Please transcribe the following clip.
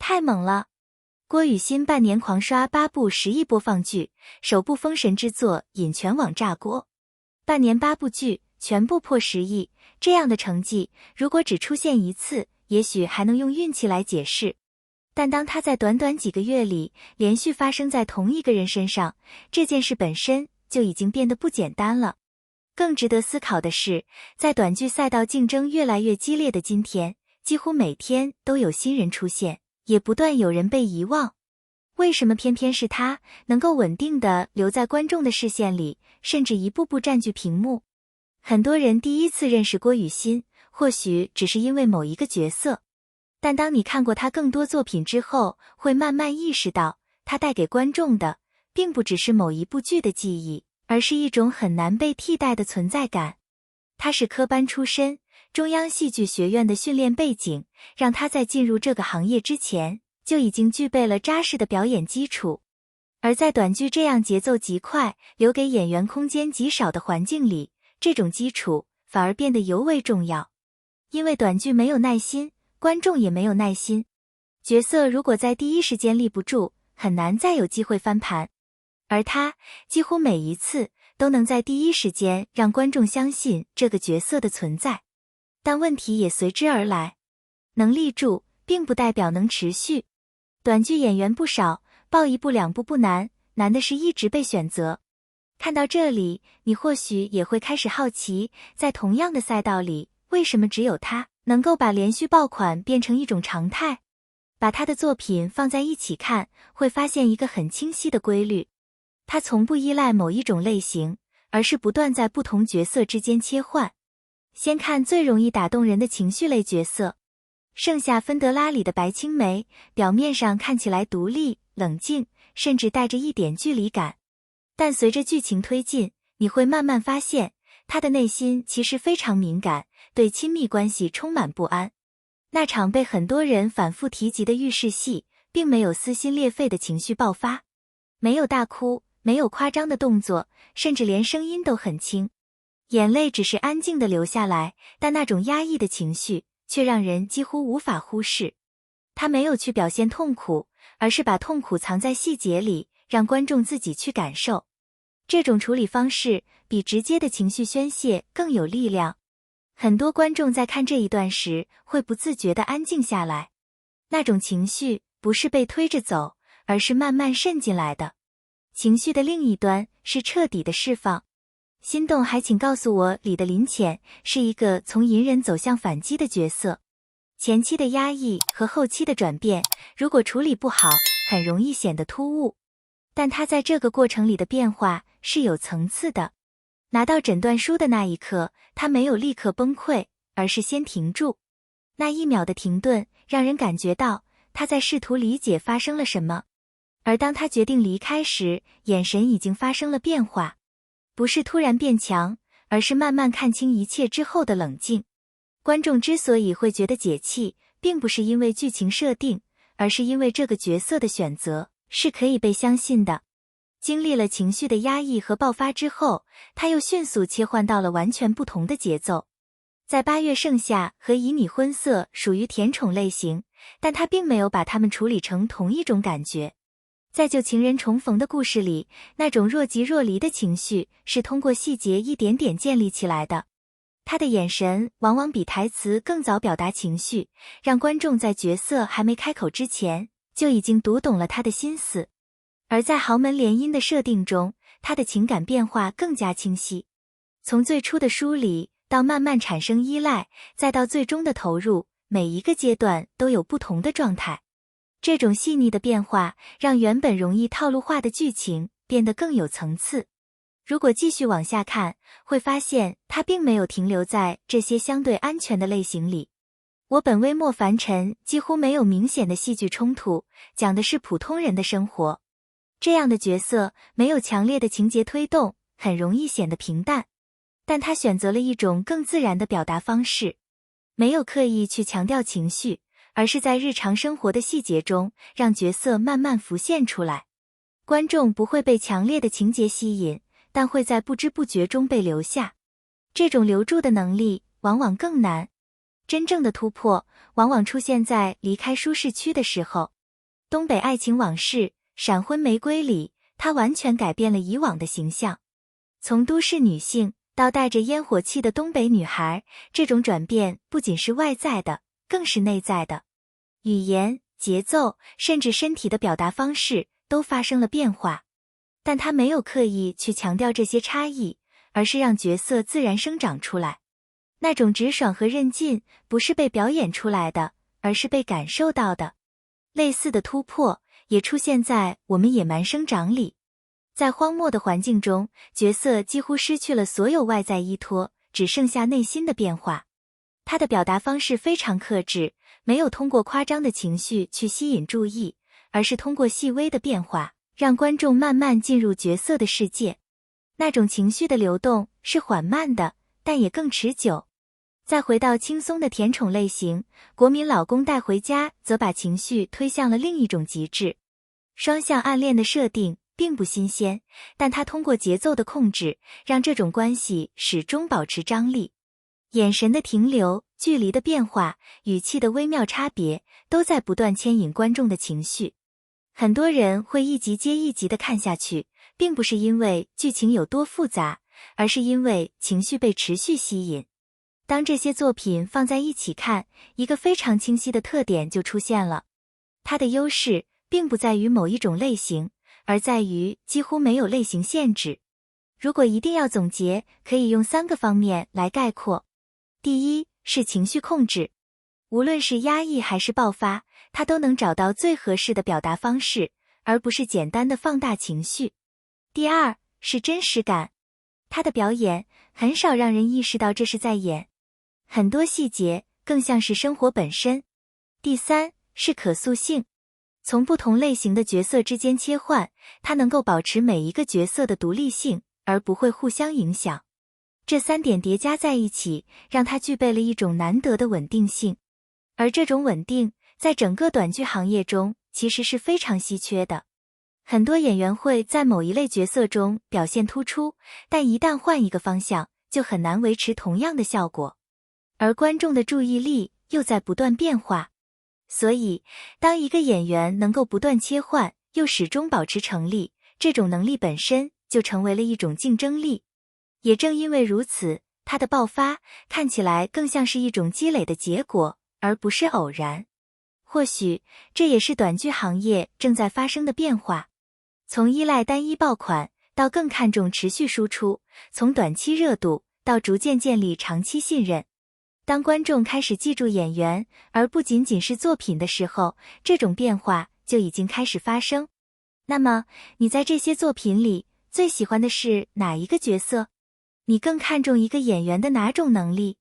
太猛了！郭雨欣半年狂刷8部10亿播放剧，首部封神之作引全网炸锅。半年8部剧全部破10亿，这样的成绩如果只出现一次，也许还能用运气来解释。但当它在短短几个月里连续发生在同一个人身上，这件事本身就已经变得不简单了。更值得思考的是，在短剧赛道竞争越来越激烈的今天，几乎每天都有新人出现，也不断有人被遗忘。为什么偏偏是他能够稳定地留在观众的视线里，甚至一步步占据屏幕？很多人第一次认识郭雨欣，或许只是因为某一个角色，但当你看过他更多作品之后，会慢慢意识到，他带给观众的并不只是某一部剧的记忆，而是一种很难被替代的存在感。他是科班出身，中央戏剧学院的训练背景让他在进入这个行业之前就已经具备了扎实的表演基础。而在短剧这样节奏极快、留给演员空间极少的环境里，这种基础反而变得尤为重要。因为短剧没有耐心，观众也没有耐心。角色如果在第一时间立不住，很难再有机会翻盘。而他几乎每一次都能在第一时间让观众相信这个角色的存在。但问题也随之而来，能立住并不代表能持续。短剧演员不少，报1部2部不难，难的是一直被选择。看到这里，你或许也会开始好奇，在同样的赛道里，为什么只有他能够把连续爆款变成一种常态？把他的作品放在一起看，会发现一个很清晰的规律。他从不依赖某一种类型，而是不断在不同角色之间切换。先看最容易打动人的情绪类角色，盛夏芬德拉里的白青梅，表面上看起来独立、冷静，甚至带着一点距离感。但随着剧情推进，你会慢慢发现，他的内心其实非常敏感，对亲密关系充满不安。那场被很多人反复提及的浴室戏，并没有撕心裂肺的情绪爆发，没有大哭，没有夸张的动作，甚至连声音都很轻。眼泪只是安静地流下来，但那种压抑的情绪却让人几乎无法忽视。他没有去表现痛苦，而是把痛苦藏在细节里，让观众自己去感受。这种处理方式比直接的情绪宣泄更有力量。很多观众在看这一段时，会不自觉地安静下来。那种情绪不是被推着走，而是慢慢渗进来的。情绪的另一端是彻底的释放。心动还请告诉我里的林浅是一个从隐忍走向反击的角色。前期的压抑和后期的转变，如果处理不好，很容易显得突兀。但他在这个过程里的变化是有层次的。拿到诊断书的那一刻，他没有立刻崩溃，而是先停住。那1秒的停顿，让人感觉到他在试图理解发生了什么。而当他决定离开时，眼神已经发生了变化。不是突然变强，而是慢慢看清一切之后的冷静。观众之所以会觉得解气，并不是因为剧情设定，而是因为这个角色的选择是可以被相信的。经历了情绪的压抑和爆发之后，他又迅速切换到了完全不同的节奏。在8月盛夏和以你婚色属于甜宠类型，但他并没有把它们处理成同一种感觉。在旧情人重逢的故事里，那种若即若离的情绪是通过细节一点点建立起来的。他的眼神往往比台词更早表达情绪，让观众在角色还没开口之前，就已经读懂了他的心思。而在豪门联姻的设定中，他的情感变化更加清晰。从最初的疏离，到慢慢产生依赖，再到最终的投入，每一个阶段都有不同的状态。这种细腻的变化，让原本容易套路化的剧情变得更有层次。如果继续往下看，会发现它并没有停留在这些相对安全的类型里。我本微莫凡尘几乎没有明显的戏剧冲突，讲的是普通人的生活。这样的角色没有强烈的情节推动，很容易显得平淡。但他选择了一种更自然的表达方式，没有刻意去强调情绪，而是在日常生活的细节中，让角色慢慢浮现出来。观众不会被强烈的情节吸引，但会在不知不觉中被留下。这种留住的能力往往更难。真正的突破，往往出现在离开舒适区的时候。东北爱情往事、闪婚玫瑰里，她完全改变了以往的形象。从都市女性到带着烟火气的东北女孩，这种转变不仅是外在的，更是内在的。语言、节奏，甚至身体的表达方式都发生了变化。但她没有刻意去强调这些差异，而是让角色自然生长出来。那种直爽和韧劲，不是被表演出来的，而是被感受到的。类似的突破也出现在我们野蛮生长里。在荒漠的环境中，角色几乎失去了所有外在依托，只剩下内心的变化。他的表达方式非常克制，没有通过夸张的情绪去吸引注意，而是通过细微的变化，让观众慢慢进入角色的世界。那种情绪的流动是缓慢的，但也更持久。再回到轻松的甜宠类型，国民老公带回家则把情绪推向了另一种极致。双向暗恋的设定并不新鲜，但他通过节奏的控制，让这种关系始终保持张力。眼神的停留、距离的变化、语气的微妙差别，都在不断牵引观众的情绪。很多人会一集接一集地看下去，并不是因为剧情有多复杂，而是因为情绪被持续吸引。当这些作品放在一起看，一个非常清晰的特点就出现了。它的优势并不在于某一种类型，而在于几乎没有类型限制。如果一定要总结，可以用3个方面来概括。第一，是情绪控制。无论是压抑还是爆发，它都能找到最合适的表达方式，而不是简单的放大情绪。第二，是真实感。他的表演很少让人意识到这是在演，很多细节更像是生活本身。第三，是可塑性。从不同类型的角色之间切换，他能够保持每一个角色的独立性，而不会互相影响。这3点叠加在一起，让他具备了一种难得的稳定性。而这种稳定，在整个短剧行业中其实是非常稀缺的。很多演员会在某一类角色中表现突出，但一旦换一个方向，就很难维持同样的效果。而观众的注意力又在不断变化，所以当一个演员能够不断切换，又始终保持成立，这种能力本身就成为了一种竞争力。也正因为如此，他的爆发看起来更像是一种积累的结果，而不是偶然。或许这也是短剧行业正在发生的变化。从依赖单一爆款到更看重持续输出，从短期热度到逐渐建立长期信任。当观众开始记住演员，而不仅仅是作品的时候，这种变化就已经开始发生。那么，你在这些作品里最喜欢的是哪一个角色？你更看重一个演员的哪种能力？